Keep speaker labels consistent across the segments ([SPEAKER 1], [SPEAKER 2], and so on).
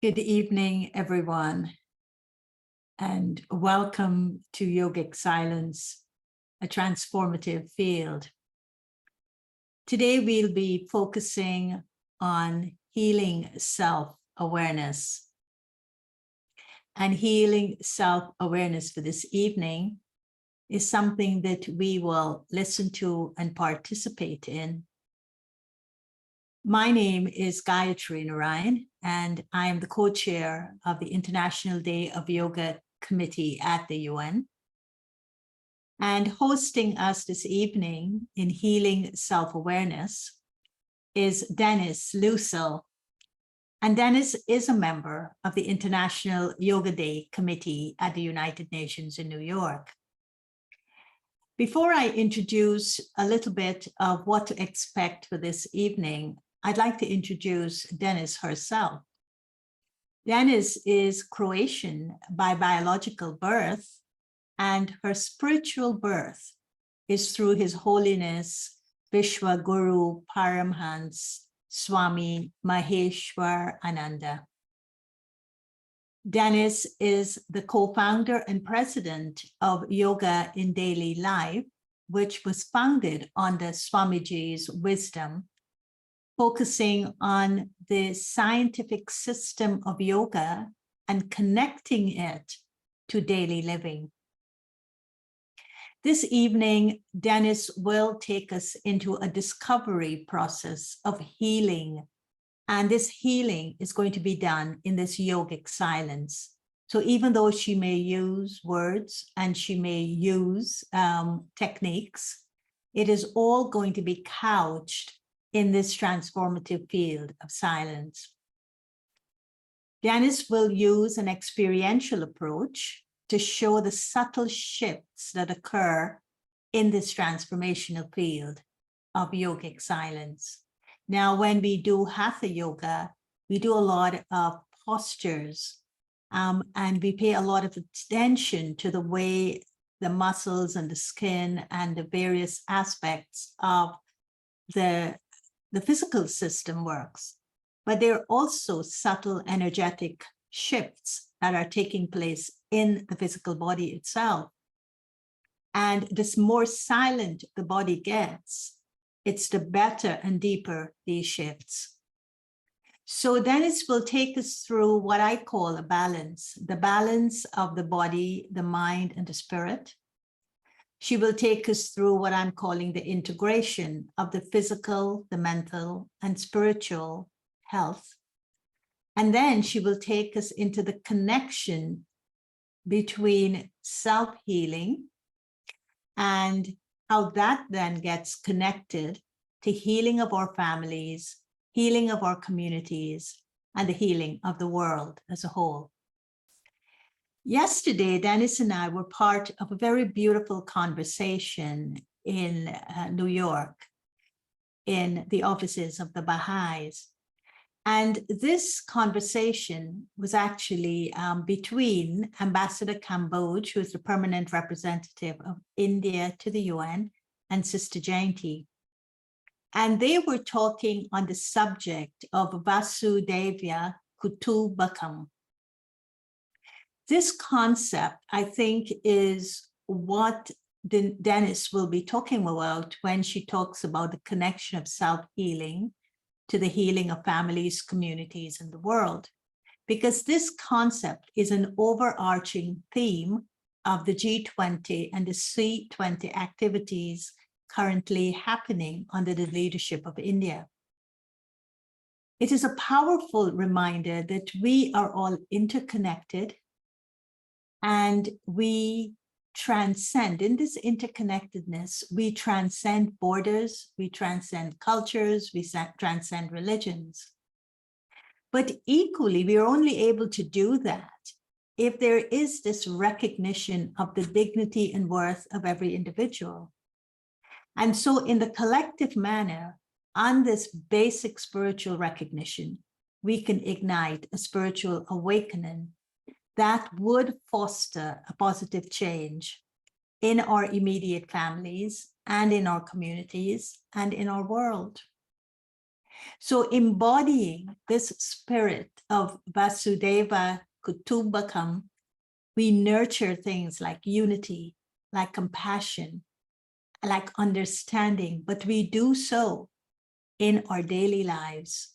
[SPEAKER 1] Good evening, everyone, and welcome to Yogic Silence, a transformative field. Today, we'll be focusing on healing self-awareness. And healing self-awareness for this evening is something that we will listen to and participate in. My name is Gayatri Narayan, and I am the co-chair of the International Day of Yoga Committee at the UN. And hosting us this evening in Healing Self-Awareness is Denis Licul. And Denis is a member of the International Yoga Day Committee at the United Nations in New York. Before I introduce a little bit of what to expect for this evening, I'd like to introduce Denis herself. Denis is Croatian by biological birth, and her spiritual birth is through His Holiness Vishwaguru Paramhans Swami Maheshwarananda. Denis is the co-founder and president of Yoga in Daily Life, which was founded on the Swamiji's wisdom, focusing on the scientific system of yoga and connecting it to daily living. This evening, Denis will take us into a discovery process of healing. And this healing is going to be done in this yogic silence. So even though she may use words and she may use techniques, it is all going to be couched in this transformative field of silence. Denis will use an experiential approach to show the subtle shifts that occur in this transformational field of yogic silence. Now, when we do hatha yoga, we do a lot of postures, and we pay a lot of attention to the way the muscles and the skin and the various aspects of the physical system works. But there are also subtle energetic shifts that are taking place in the physical body itself. And the more silent the body gets, it's the better and deeper these shifts. So Denis will take us through what I call a balance, the balance of the body, the mind, and the spirit. She will take us through what I'm calling the integration of the physical, the mental, and spiritual health. And then she will take us into the connection between self-healing and how that then gets connected to healing of our families, healing of our communities, and the healing of the world as a whole. Yesterday, Denis and I were part of a very beautiful conversation in New York, in the offices of the Baha'is. And this conversation was actually between Ambassador Kamboj, who is the permanent representative of India to the UN, and Sister Jayanti. And they were talking on the subject of Vasudevya Kutubakam. This concept, I think, is what Denis will be talking about when she talks about the connection of self-healing to the healing of families, communities, and the world. Because this concept is an overarching theme of the G20 and the C20 activities currently happening under the leadership of India. It is a powerful reminder that we are all interconnected and we transcend. In this interconnectedness, we transcend borders, we transcend cultures, we transcend religions. But equally, we are only able to do that if there is this recognition of the dignity and worth of every individual. And so in the collective manner, on this basic spiritual recognition, we can ignite a spiritual awakening that would foster a positive change in our immediate families and in our communities and in our world. So embodying this spirit of Vasudeva Kutubakam, we nurture things like unity, like compassion, like understanding, but we do so in our daily lives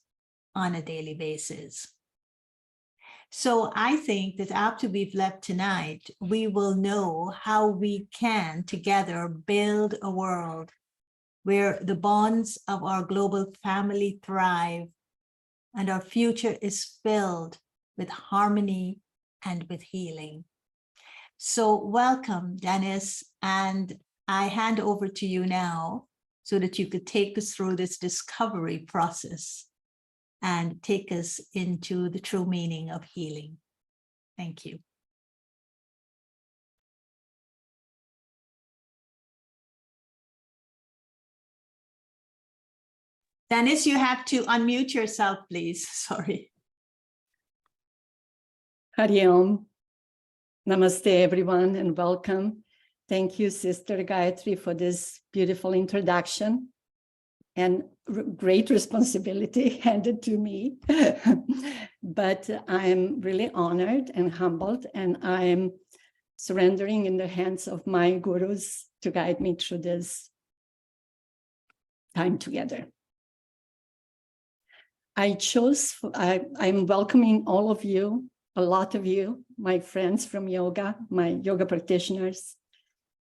[SPEAKER 1] on a daily basis. So I think that after we've left tonight, we will know how we can together build a world where the bonds of our global family thrive and our future is filled with harmony and with healing. So welcome, Denis, and I hand over to you now so that you could take us through this discovery process and take us into the true meaning of healing. Thank you. Denis, you have to unmute yourself, please. Sorry.
[SPEAKER 2] Hari Om. Namaste, everyone, and welcome. Thank you, Sister Gayatri, for this beautiful introduction and great responsibility handed to me. But I'm really honored and humbled, and I'm surrendering in the hands of my gurus to guide me through this time together. I'm welcoming all of you, a lot of you, my friends from yoga, my yoga practitioners,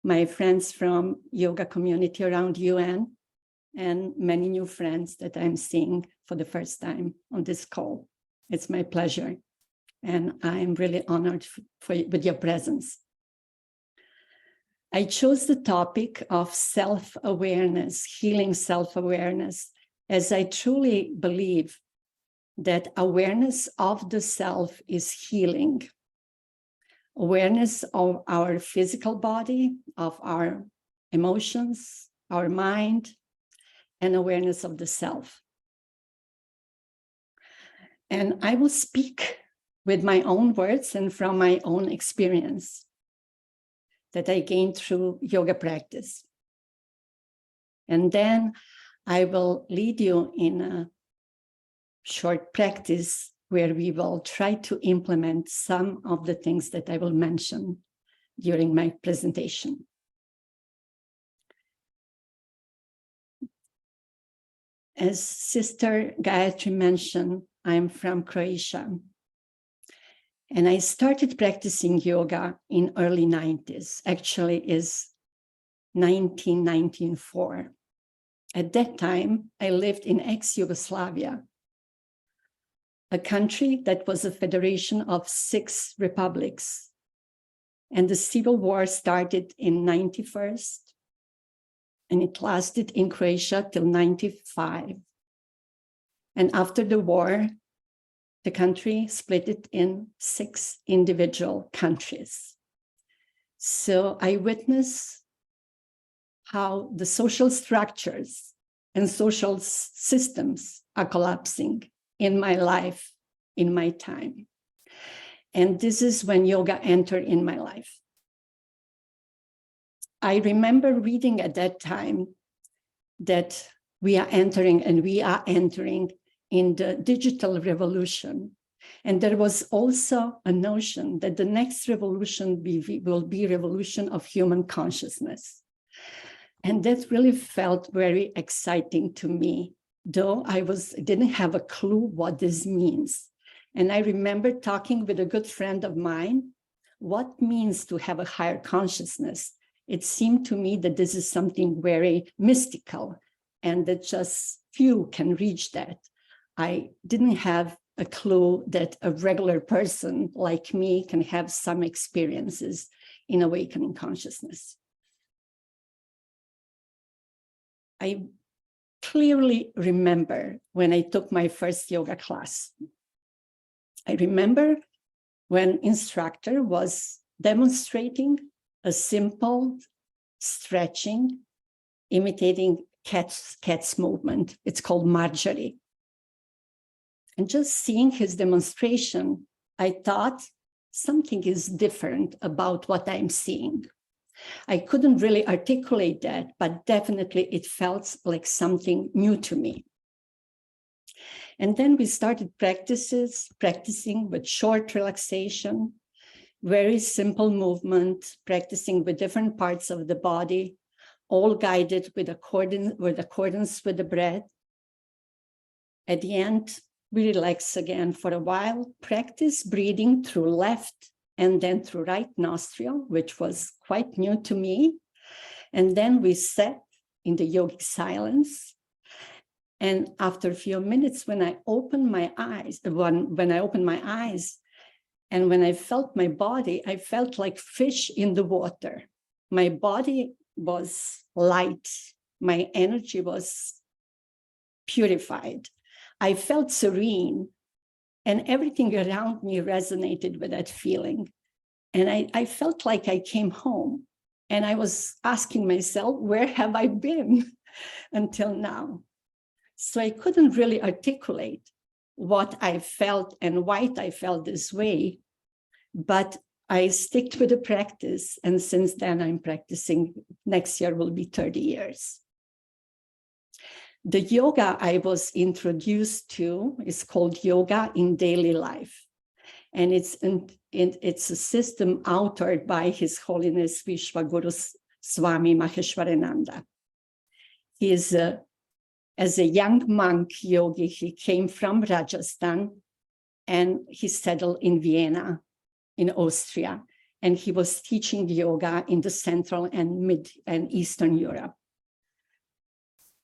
[SPEAKER 2] my friends from yoga community around UN, and many new friends that I'm seeing for the first time on this call. It's my pleasure, and I'm really honored with your presence. I chose the topic of self-awareness, healing self-awareness, as I truly believe that awareness of the self is healing. Awareness of our physical body, of our emotions, our mind, and awareness of the self. And I will speak with my own words and from my own experience that I gained through yoga practice. And then I will lead you in a short practice where we will try to implement some of the things that I will mention during my presentation. As Sister Gayatri mentioned, I'm from Croatia. And I started practicing yoga in early 90s. Actually, is 1994. At that time, I lived in ex-Yugoslavia, a country that was a federation of 6 republics. And the civil war started in 91st, and it lasted in Croatia till 95. And after the war, the country split it in 6 individual countries. So I witnessed how the social structures and social systems are collapsing in my life, in my time. And this is when yoga entered in my life. I remember reading at that time that we are entering in the digital revolution. And there was also a notion that the next revolution will be revolution of human consciousness. And that really felt very exciting to me, though I didn't have a clue what this means. And I remember talking with a good friend of mine, what means to have a higher consciousness? It seemed to me that this is something very mystical and that just few can reach that. I didn't have a clue that a regular person like me can have some experiences in awakening consciousness. I clearly remember when I took my first yoga class. I remember when instructor was demonstrating a simple stretching, imitating cat's movement. It's called Marjorie. And just seeing his demonstration, I thought something is different about what I'm seeing. I couldn't really articulate that, but definitely it felt like something new to me. And then we started practicing with short relaxation, very simple movement, practicing with different parts of the body, all guided with accordance with the breath. At the end, we relax again for a while, practice breathing through left and then through right nostril, which was quite new to me. And then we sat in the yogic silence. And after a few minutes, when I opened my eyes, and when I felt my body, I felt like fish in the water. My body was light. My energy was purified. I felt serene, and everything around me resonated with that feeling. And I felt like I came home, and I was asking myself, where have I been until now? So I couldn't really articulate what I felt and why I felt this way, but I stick with the practice. And since then I'm practicing. Next year will be 30 years. The yoga I was introduced to is called Yoga in Daily Life. And it's a system authored by His Holiness Vishwaguru Swami Maheshwarananda. He is as a young monk yogi, he came from Rajasthan and he settled in Vienna, in Austria. And he was teaching yoga in the Central and Mid and Eastern Europe.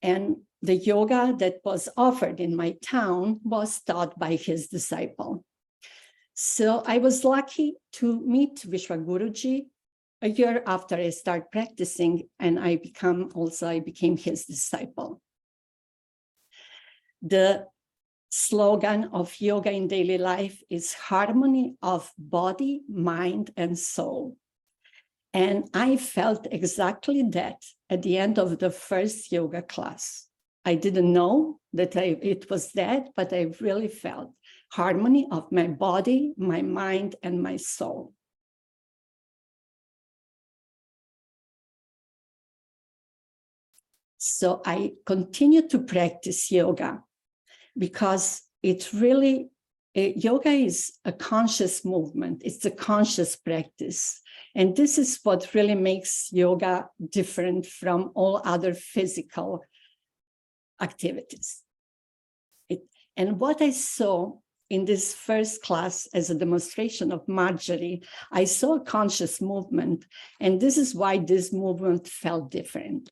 [SPEAKER 2] And the yoga that was offered in my town was taught by his disciple. So I was lucky to meet Vishwaguruji a year after I started practicing, and I became his disciple. The slogan of yoga in daily life is harmony of body, mind, and soul. And I felt exactly that at the end of the first yoga class. I didn't know that it was that, but I really felt harmony of my body, my mind, and my soul. So I continue to practice yoga because it really, yoga is a conscious movement. It's a conscious practice. And this is what really makes yoga different from all other physical activities. And what I saw in this first class as a demonstration of Marjorie, I saw a conscious movement. And this is why this movement felt different.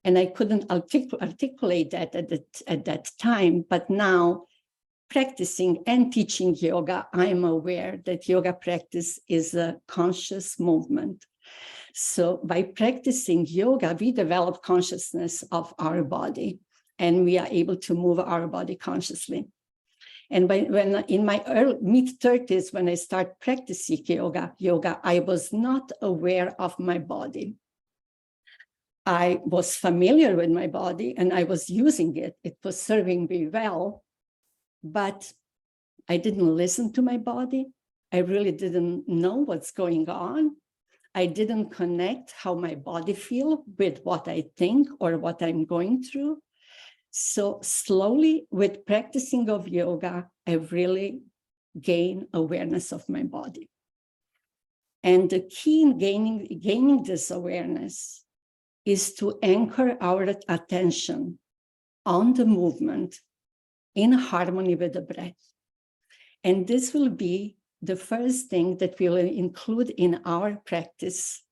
[SPEAKER 2] And I couldn't articulate that at that time, but now practicing and teaching yoga, I'm aware that yoga practice is a conscious movement. So by practicing yoga, we develop consciousness of our body, and we are able to move our body consciously. And when in my mid-30s, when I started practicing yoga, I was not aware of my body. I was familiar with my body and I was using it. It was serving me well, but I didn't listen to my body. I really didn't know what's going on. I didn't connect how my body feels with what I think or what I'm going through. So slowly, with practicing of yoga, I really gained awareness of my body. And the key in gaining this awareness is to anchor our attention on the movement in harmony with the breath. And this will be the first thing that we will include in our practice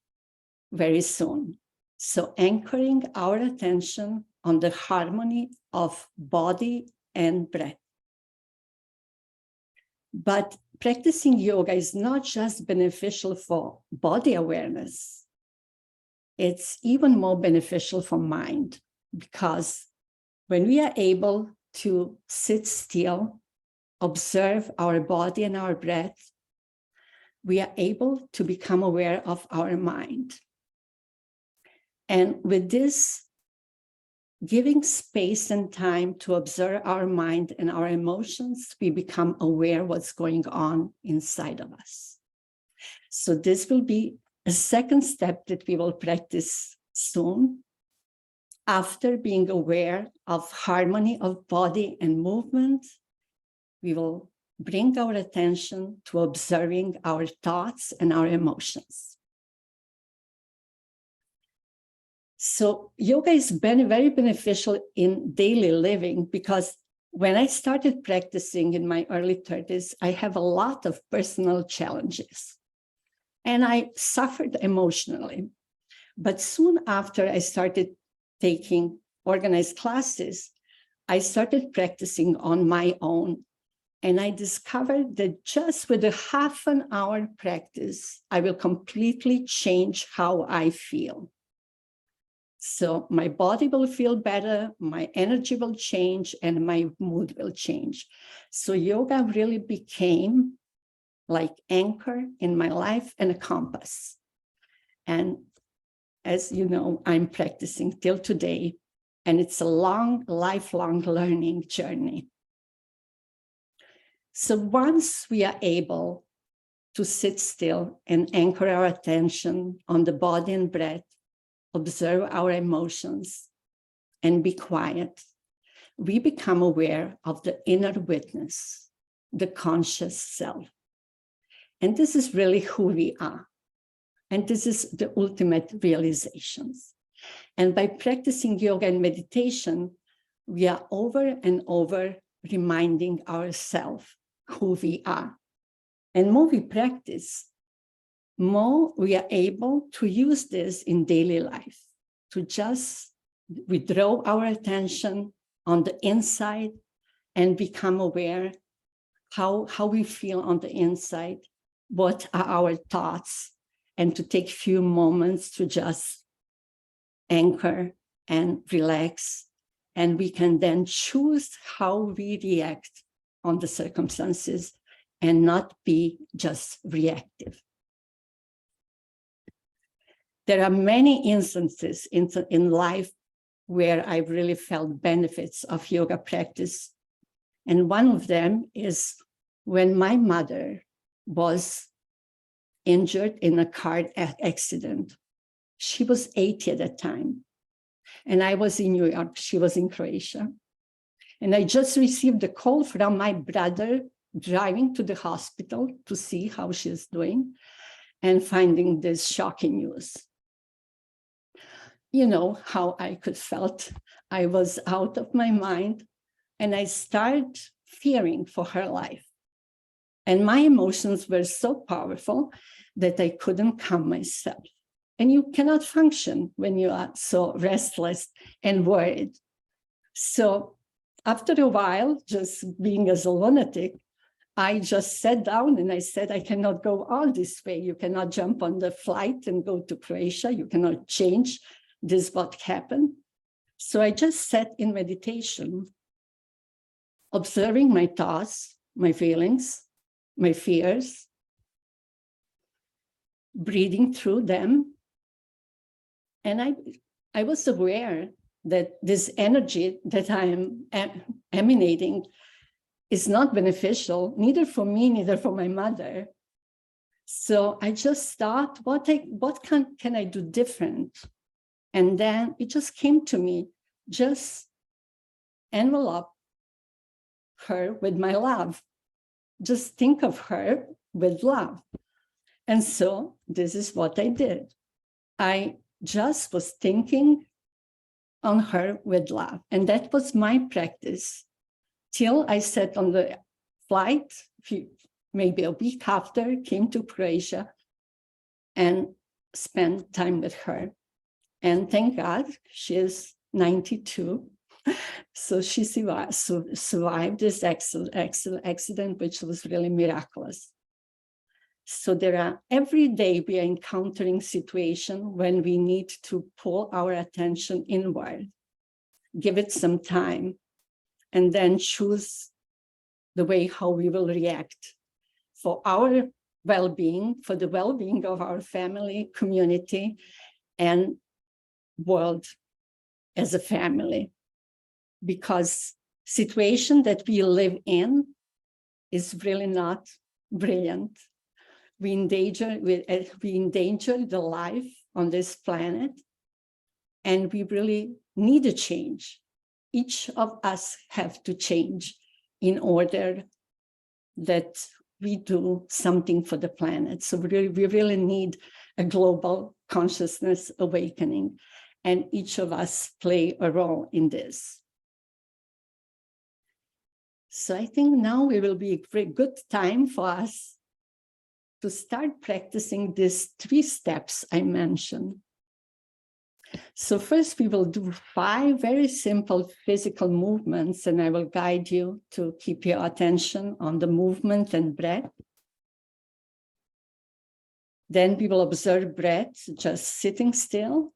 [SPEAKER 2] very soon. So anchoring our attention on the harmony of body and breath. But practicing yoga is not just beneficial for body awareness. It's even more beneficial for mind, because when we are able to sit still, observe our body and our breath, we are able to become aware of our mind. And with this, giving space and time to observe our mind and our emotions, we become aware what's going on inside of us. So this will be a second step that we will practice soon. After being aware of harmony of body and movement, we will bring our attention to observing our thoughts and our emotions. So yoga is very beneficial in daily living, because when I started practicing in my early 30s, I have a lot of personal challenges. And I suffered emotionally. But soon after I started taking organized classes, I started practicing on my own. And I discovered that just with a half an hour practice, I will completely change how I feel. So my body will feel better, my energy will change, and my mood will change. So yoga really became like anchor in my life and a compass. And as you know, I'm practicing till today, and it's a long, lifelong learning journey. So once we are able to sit still and anchor our attention on the body and breath, observe our emotions, and be quiet, we become aware of the inner witness, the conscious self. And this is really who we are. And this is the ultimate realizations. And by practicing yoga and meditation, we are over and over reminding ourselves who we are. And more we practice, more we are able to use this in daily life, to just withdraw our attention on the inside and become aware how we feel on the inside, what are our thoughts, and to take few moments to just anchor and relax. And we can then choose how we react on the circumstances and not be just reactive. There are many instances in life where I really felt benefits of yoga practice. And one of them is when my mother was injured in a car accident. She was 80 at that time. And I was in New York, she was in Croatia. And I just received a call from my brother driving to the hospital to see how she's doing and finding this shocking news. You know how I could felt. I was out of my mind and I started fearing for her life. And my emotions were so powerful that I couldn't calm myself. And you cannot function when you are so restless and worried. So after a while, just being as a lunatic, I just sat down and I said, I cannot go all this way. You cannot jump on the flight and go to Croatia. You cannot change this what happened. So I just sat in meditation, observing my thoughts, my feelings, my fears, breathing through them. And I was aware that this energy that I am emanating is not beneficial, neither for me, neither for my mother. So I just thought, what can I do different? And then it just came to me, just envelop her with my love. Just think of her with love. And so this is what I did. I just was thinking on her with love. And that was my practice till I sat on the flight, maybe a week after, came to Croatia and spent time with her. And thank God, she is 92. So she survived this accident, which was really miraculous. So every day we are encountering situations when we need to pull our attention inward, give it some time, and then choose the way how we will react for our well-being, for the well-being of our family, community, and world as a family. Because situation that we live in is really not brilliant. We endanger the life on this planet, and we really need a change. Each of us have to change in order that we do something for the planet. So we really need a global consciousness awakening, and each of us play a role in this. So I think now it will be a very good time for us to start practicing these 3 steps I mentioned. So first we will do 5 very simple physical movements, and I will guide you to keep your attention on the movement and breath. Then we will observe breath, just sitting still.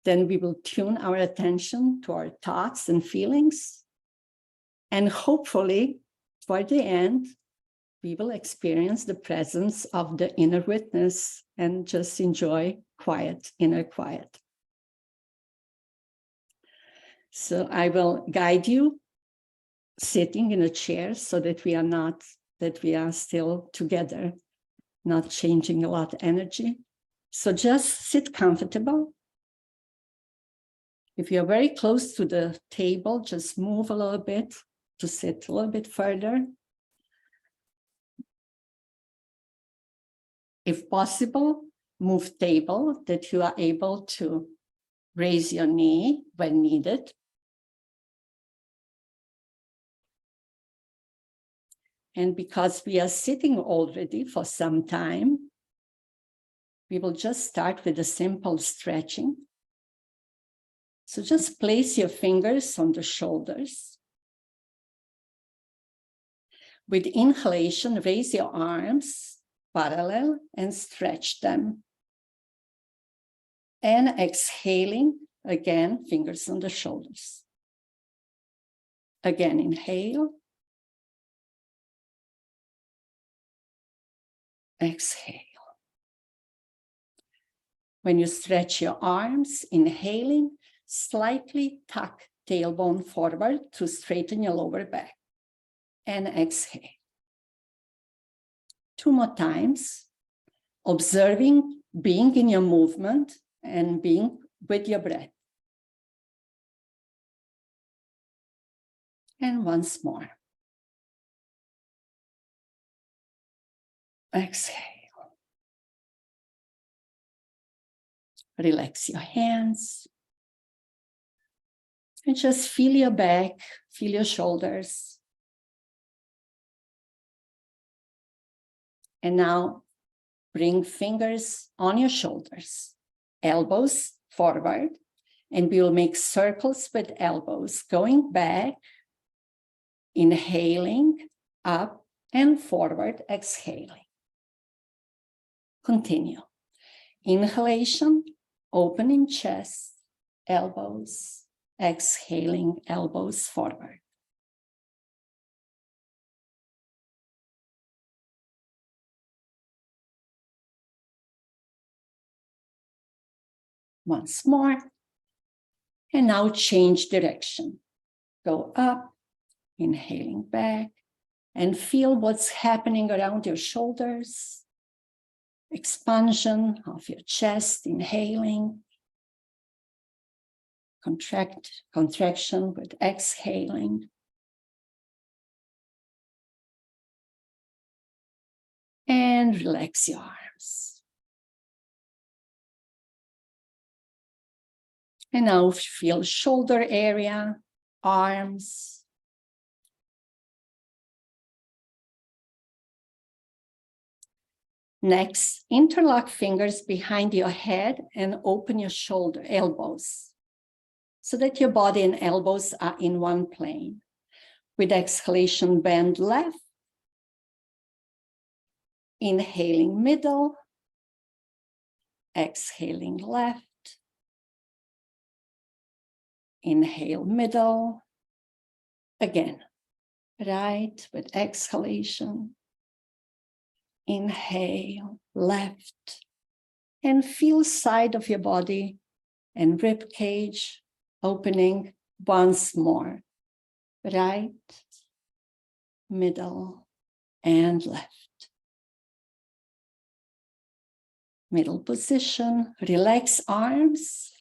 [SPEAKER 2] Then we will tune our attention to our thoughts and feelings. And hopefully, toward the end, we will experience the presence of the inner witness and just enjoy quiet, inner quiet. So I will guide you sitting in a chair so that we are still together, not changing a lot of energy. So just sit comfortable. If you're very close to the table, just move a little bit to sit a little bit further. If possible, move table that you are able to raise your knee when needed. And because we are sitting already for some time, we will just start with a simple stretching. So just place your fingers on the shoulders. With inhalation, raise your arms parallel and stretch them. And exhaling, again, fingers on the shoulders. Again, inhale exhale. When you stretch your arms, inhaling, slightly tuck tailbone forward to straighten your lower back. And exhale. 2 more times, observing, being in your movement and being with your breath. And once more. Exhale. Relax your hands. And just feel your back, feel your shoulders. And now bring fingers on your shoulders, elbows forward, and we will make circles with elbows going back, inhaling, up and forward, exhaling. Continue. Inhalation, opening chest, elbows, exhaling, elbows forward. Once more. And now change direction. Go up, inhaling back, and feel what's happening around your shoulders. Expansion of your chest, inhaling. Contraction with exhaling. And relax your arms. And now feel shoulder area, arms. Next, interlock fingers behind your head and open your elbows, so that your body and elbows are in one plane. With exhalation, bend left. Inhaling middle. Exhaling left. Inhale middle. Again, right with exhalation. Inhale left. And feel side of your body and rib cage opening once more. Right, middle, and left. Middle position, relax arms.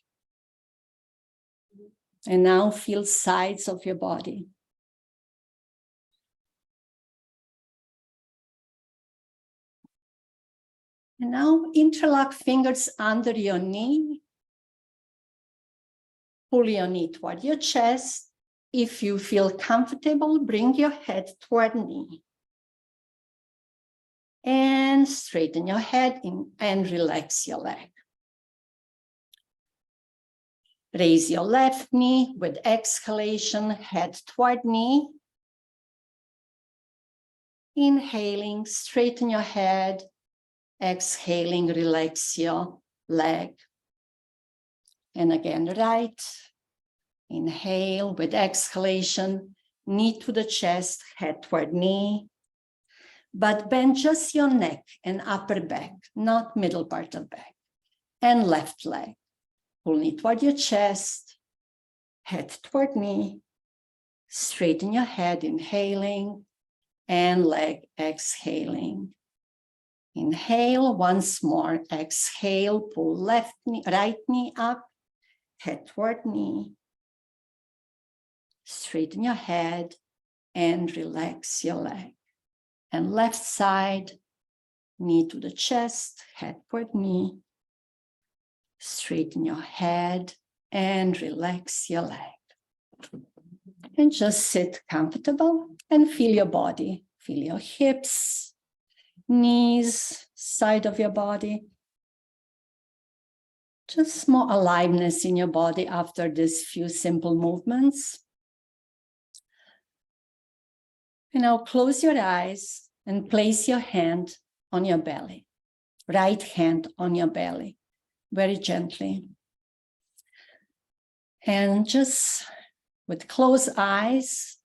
[SPEAKER 2] And now feel sides of your body. And now interlock fingers under your knee. Pull your knee toward your chest. If you feel comfortable, bring your head toward knee. And straighten your head and relax your leg. Raise your left knee with exhalation, head toward knee. Inhaling, straighten your head. Exhaling, relax your leg. And again, right. Inhale with exhalation, knee to the chest, head toward knee. But bend just your neck and upper back, not middle part of back. And left leg. Pull knee toward your chest, head toward knee. Straighten your head, inhaling, and leg exhaling. Inhale once more, exhale, pull right knee up, head toward knee. Straighten your head and relax your leg. And left side, knee to the chest, head toward knee. Straighten your head and relax your leg. And just sit comfortable and feel your body. Feel your hips, knees, side of your body. Just more aliveness in your body after these few simple movements. And now close your eyes and place your hand on your belly. Right hand on your belly, very gently. And just with closed eyes,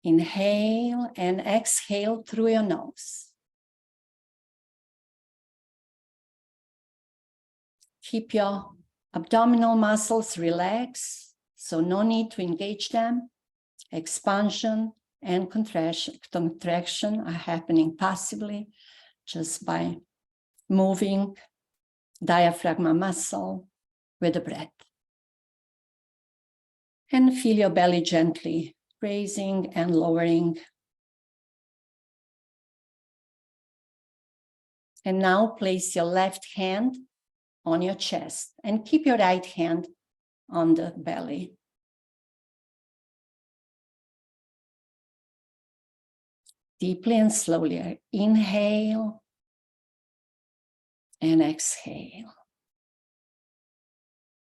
[SPEAKER 2] inhale and exhale through your nose. Keep your abdominal muscles relaxed, so no need to engage them. Expansion and contraction are happening passively just by moving diaphragm muscle with the breath. And feel your belly gently raising and lowering. And now place your left hand on your chest and keep your right hand on the belly. Deeply and slowly inhale and exhale.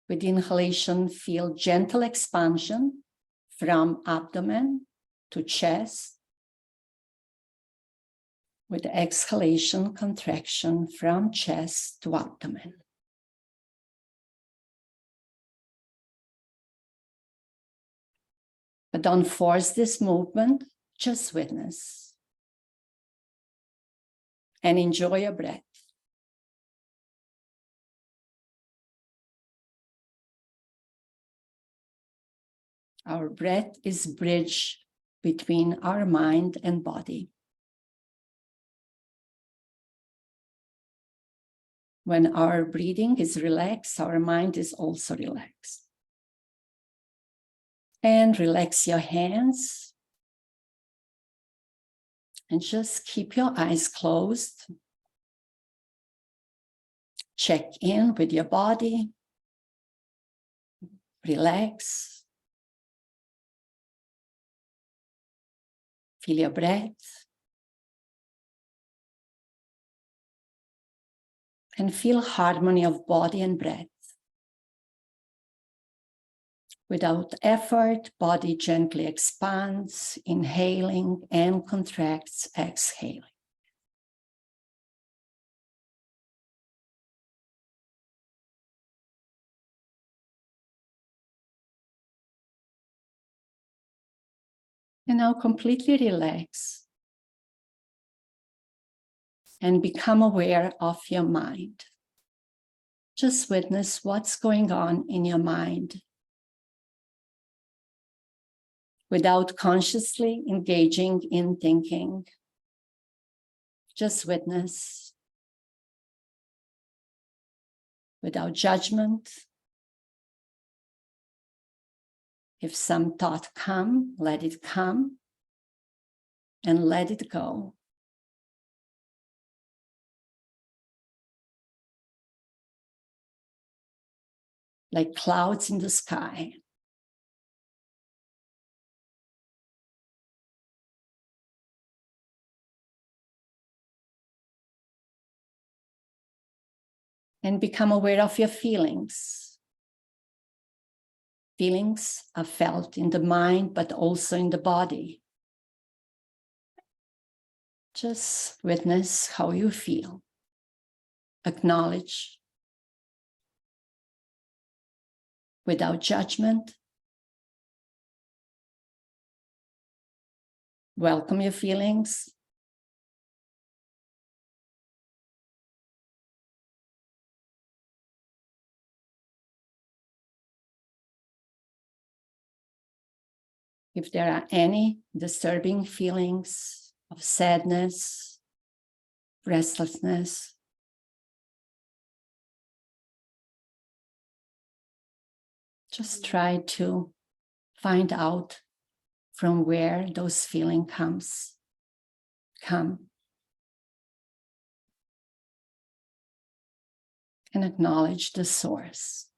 [SPEAKER 2] With inhalation, feel gentle expansion from abdomen to chest. With exhalation, contraction from chest to abdomen. But don't force this movement, just witness. And enjoy your breath. Our breath is bridge between our mind and body. When our breathing is relaxed, our mind is also relaxed. And relax your hands. And just keep your eyes closed. Check in with your body. Relax. Feel your breath. And feel harmony of body and breath. Without effort, body gently expands, inhaling, and contracts, exhaling. And now completely relax and become aware of your mind. Just witness what's going on in your mind without consciously engaging in thinking. Just witness without judgment. If some thought come, let it come and let it go. Like clouds in the sky. And become aware of your feelings. Feelings are felt in the mind, but also in the body. Just witness how you feel. Acknowledge. Without judgment. Welcome your feelings. If there are any disturbing feelings of sadness, restlessness, just try to find out from where those feelings come. And acknowledge the source.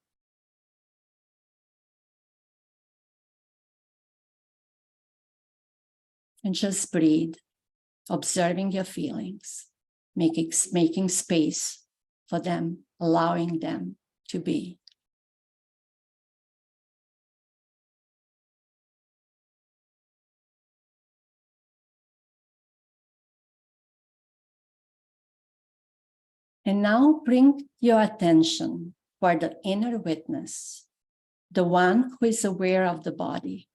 [SPEAKER 2] And just breathe, observing your feelings, making space for them, allowing them to be. And now bring your attention for the inner witness, the one who is aware of the body,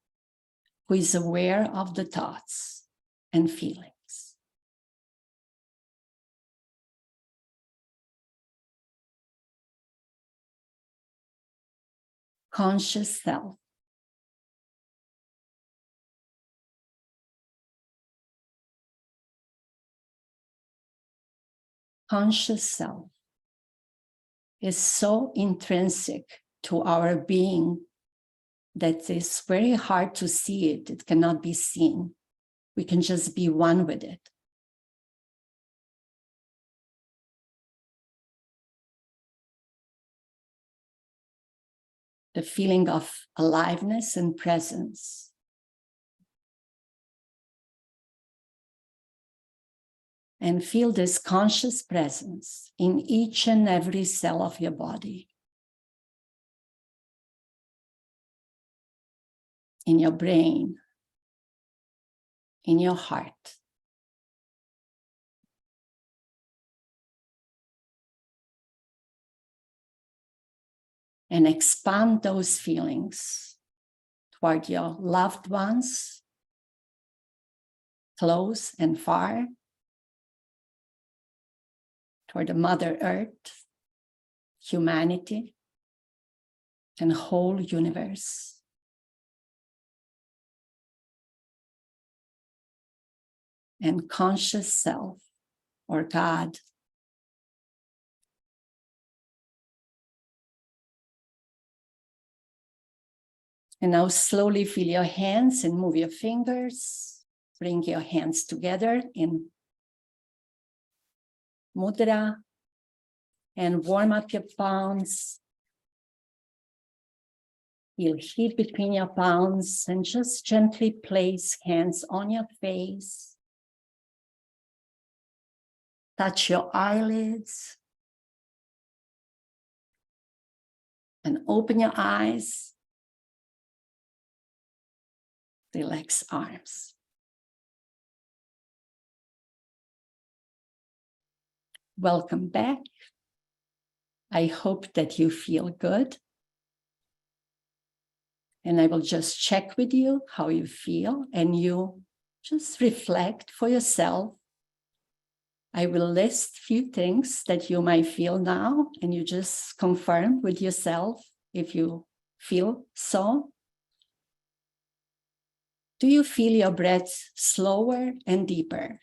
[SPEAKER 2] who is aware of the thoughts and feelings. conscious self. Conscious self is so intrinsic to our being that it's very hard to see it. It cannot be seen. We can just be one with it. The feeling of aliveness and presence. And feel this conscious presence in each and every cell of your body. In your brain, in your heart. And expand those feelings toward your loved ones, close and far, toward the Mother Earth, humanity, and whole universe. And conscious self, or God. And now slowly feel your hands and move your fingers. Bring your hands together in mudra and warm up your palms. Feel heat between your palms and just gently place hands on your face. Touch your eyelids and open your eyes. Relax arms. Welcome back. I hope that you feel good. And I will just check with you how you feel, and you just reflect for yourself. I will list a few things that you might feel now, and you just confirm with yourself if you feel so. Do you feel your breath slower and deeper?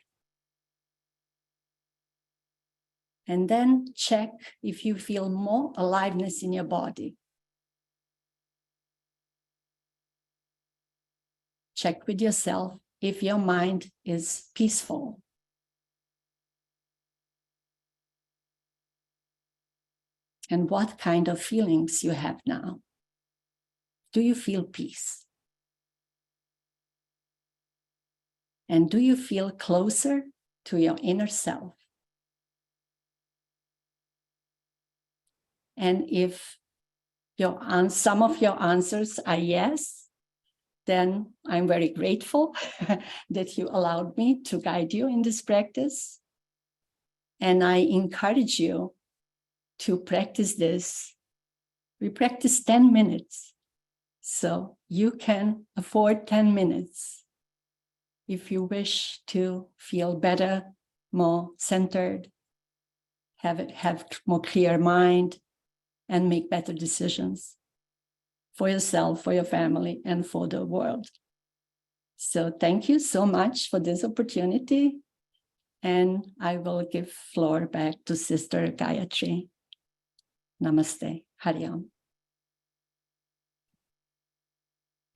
[SPEAKER 2] And then check if you feel more aliveness in your body. Check with yourself if your mind is peaceful. And what kind of feelings you have now. Do you feel peace? And do you feel closer to your inner self? And if some of your answers are yes, then I'm very grateful that you allowed me to guide you in this practice. And I encourage you to practice this. We practice 10 minutes. So you can afford 10 minutes if you wish to feel better, more centered, have more clear mind, and make better decisions for yourself, for your family, and for the world. So thank you so much for this opportunity. And I will give floor back to Sister Gayatri. Namaste. Hari Om.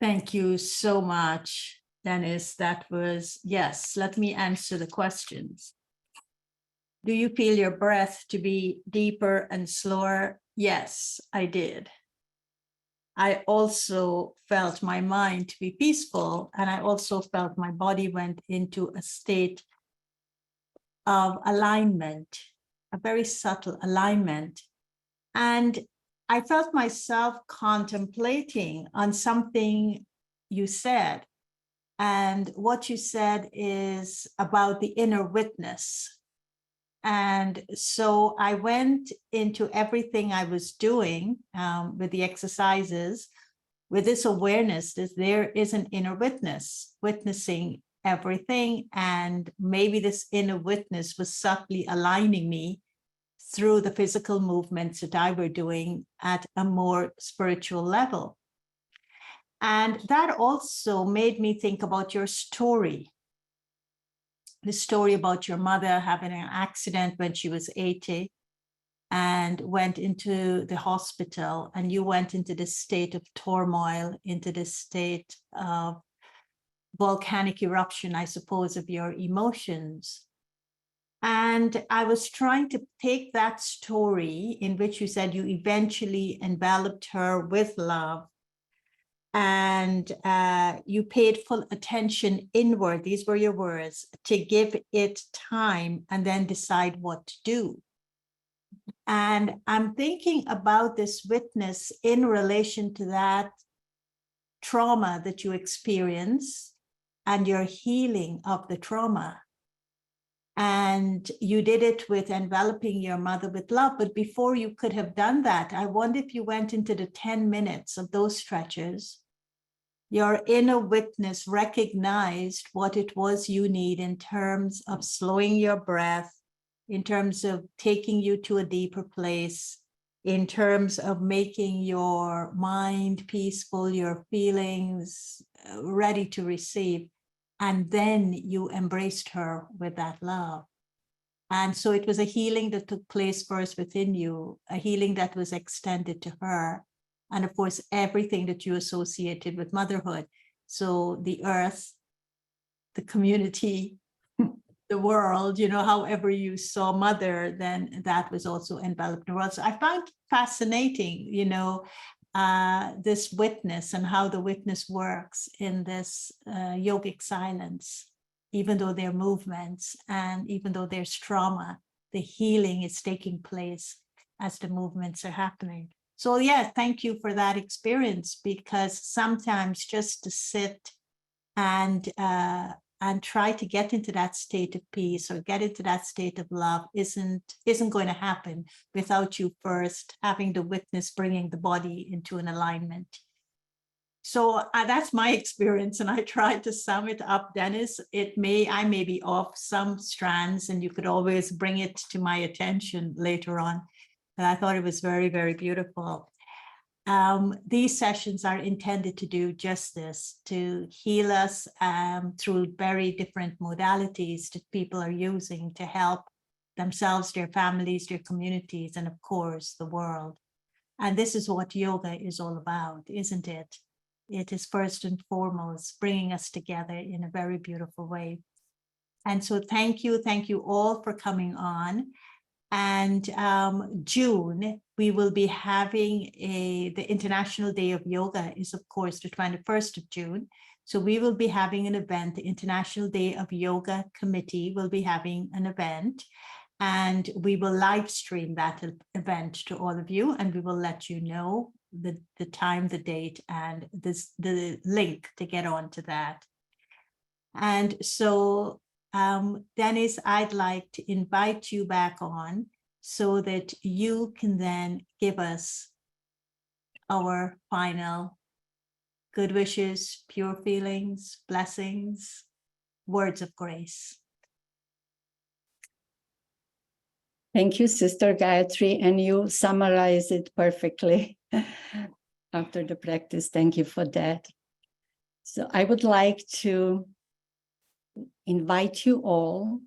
[SPEAKER 1] Thank you so much, Denis. That was, yes, let me answer the questions. Do you feel your breath to be deeper and slower? Yes, I did. I also felt my mind to be peaceful, and I also felt my body went into a state of alignment, a very subtle alignment. And I felt myself contemplating on something you said. And what you said is about the inner witness. And so I went into everything I was doing with the exercises, with this awareness that there is an inner witness, witnessing everything. And maybe this inner witness was subtly aligning me through the physical movements that I were doing at a more spiritual level. And that also made me think about your story. The story about your mother having an accident when she was 80 and went into the hospital, and you went into this state of turmoil, into this state of volcanic eruption, I suppose, of your emotions. And I was trying to take that story in which you said you eventually enveloped her with love, and you paid full attention inward, these were your words, to give it time and then decide what to do. And I'm thinking about this witness in relation to that trauma that you experience and your healing of the trauma. And you did it with enveloping your mother with love. But before you could have done that, I wonder if you went into the 10 minutes of those stretches, your inner witness recognized what it was you need in terms of slowing your breath, in terms of taking you to a deeper place, in terms of making your mind peaceful, your feelings ready to receive. And then you embraced her with that love. And so it was a healing that took place first within you, a healing that was extended to her. And of course, everything that you associated with motherhood. So the earth, the community, the world, you know, however you saw mother, then that was also enveloped in the world. So I found fascinating, you know, this witness and how the witness works in this yogic silence, even though there are movements and even though there's trauma, the healing is taking place as the movements are happening. So yeah, thank you for that experience, because sometimes just to sit and try to get into that state of peace or get into that state of love isn't going to happen without you first having the witness bringing the body into an alignment. So that's my experience, and I tried to sum it up, Denis. I may be off some strands, and you could always bring it to my attention later on. But I thought it was very, very beautiful. These sessions are intended to do just this, to heal us through very different modalities that people are using to help themselves, their families, their communities, and of course, the world. And this is what yoga is all about, isn't it? It is first and foremost bringing us together in a very beautiful way. And so thank you all for coming on. And June, we will be having the International Day of Yoga is, of course, the 21st of June. So we will be having an event. The International Day of Yoga Committee will be having an event. And we will live stream that event to all of you. And we will let you know the time, the date, and the link to get onto that. And so Denis, I'd like to invite you back on so that you can then give us our final good wishes, pure feelings, blessings, words of grace.
[SPEAKER 2] Thank you, Sister Gayatri, and you summarize it perfectly after the practice. Thank you for that. So I would like to invite you all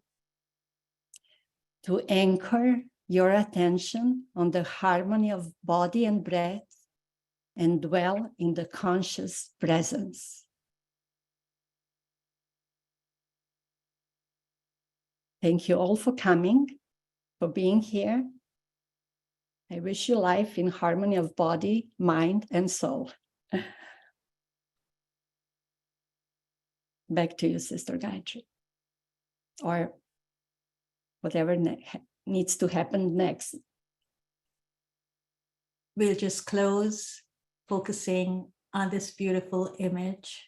[SPEAKER 2] to anchor your attention on the harmony of body and breath and dwell in the conscious presence. Thank you all for coming, for being here. I wish you life in harmony of body, mind, and soul. Back to you, Sister Gayatri, or whatever needs to happen next.
[SPEAKER 1] We'll just close, focusing on this beautiful image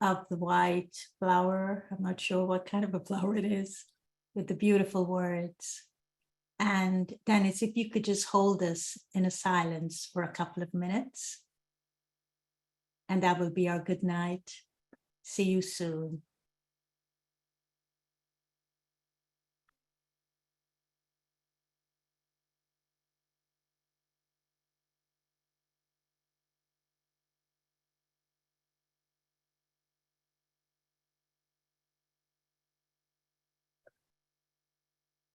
[SPEAKER 1] of the white flower. I'm not sure what kind of a flower it is, with the beautiful words. And Denis, if you could just hold us in a silence for a couple of minutes, and that will be our good night. See you soon.